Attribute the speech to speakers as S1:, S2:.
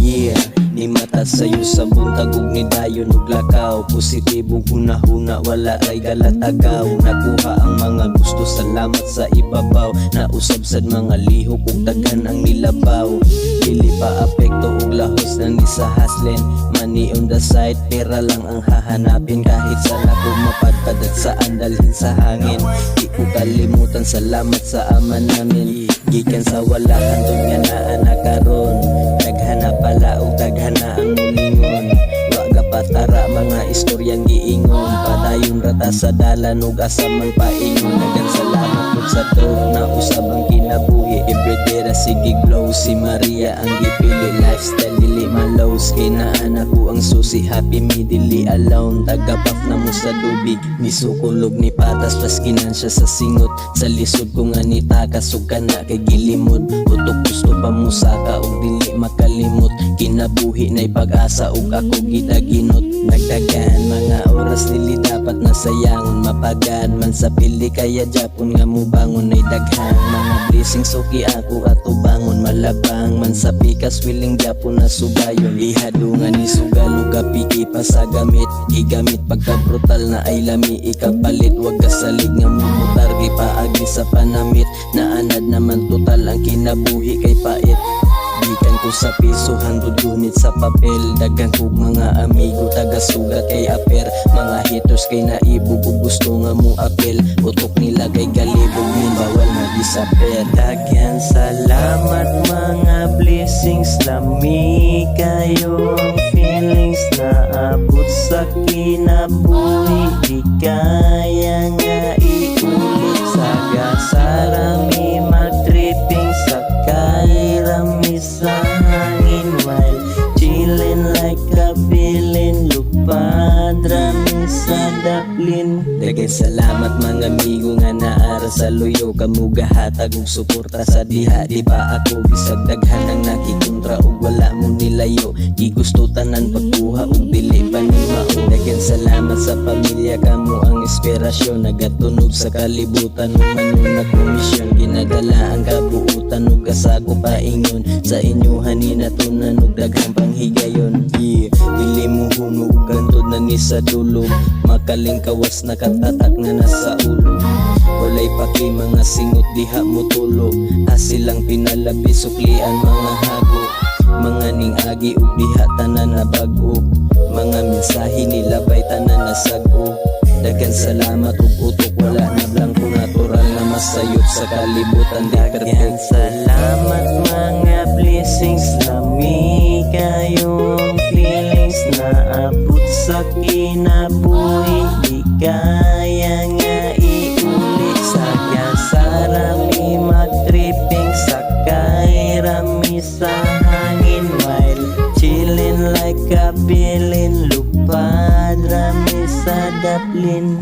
S1: Yeah, ni mata sayo sa buntag ug ni dayon ug lakaw. Positibong hunahuna wala ray galatagaw. Nakuha ang mga gusto, salamat sa ibabaw. Nausab sad mga lihok ug daghan ang nilabaw. Dili pa apekto ug lahos na ni sa haslen. Money on the side, pera lang ang hahanapin. Kahit saan ako mapadpad at saan dalhin sa hangin. Di ko kalimutan, salamat sa ama namin. Gikan sa wala hantod nga naa na karon. Daghana pala ug daghana ang mulingon. Waga patara mga istoryang giingon. Padayon rata sa dalan ug asa man paingon. Daghan salamat ug sa tuwa na usab ang kinabuhi. Everyday ra sige glow, si Maria ang gipili. Lifestyle dili malows, kinaan ako ang susi. Happy me dili alone. Tagapaf na mo sa tubig, ni sukulog ni patas. Paskinan siya sa singot, sa lisod ko nga ni takas. Ug kana kay gilimod, utok gusto pa mo saka ug dili makalimot. Kinabuhi na'y pag-asa ug ako gidaginot. Nagdagan mga oras dili dapat nasayangon. Mapagan man sa pili kaya Japon nga mo bangon ay daghan. Mga blessings okay ako ato bangon. Malabang man sa pikas willing Japon na sugayon. Ihadungan ni sugalo kapiki pa sa gamit. Igamit pagka brutal na ay lami ikapalit. Wag kasalig nga mumutar gipaagi sa panamit. Naanad naman total ang kinabuhi kay pait. Gikan ko sa piso, 100 unit sa papel. Dagan kog mga amigo, taga-sugat kay aper. Mga haters kay naibog ug gusto nga mo apel. Utok nila kay galibog, min bawal na disappear. Dagan salamat mga blessings. Lami kayong feelings na abot sa kinabuhi. Di kaya nga iulit. Saga sarami mag-tripping sa kairami sa hangin while chillin' like a villain. Lupad rami sa daplin. Dagay salamat mga amigo nga naara sa luyo. Kamugahatag ug suporta sa diha. Di pa ako bisag daghan ang nakikontra ug wala mo nilayo. Di gusto tanan pagkuha ug dili pa ni mao. Daghan salamat sa pamilya, kamo ang inspirasyon. Nagatunog sa kalibutan ug manunag komisyon. Ginadala ang kabuutan ug kasago paingon. Sa inyo haninatunan ug daghang panghigayon. Dili mo huno ug gantod na ni sa dulo. Makaling kawas nakatatak na nasa ulo. Walay paki mga singot diha mo tulo. Hasil lang pinalabi suklian mga hago. Mga ning agi ug diha tanan na bago. Mga mensahe nilabay tanan na sago. Daghan salamat ug utok wala na blanco. Natural na masayop sa kalibutan. Daghan salamat mga blessings. Lami kayong feelings na abot sa kinabuhi. Di kaya nga iulit. Saga sarami mag-tripping sa kairami sa hangin while chillin' like a villain. Lupad rami sa daplin.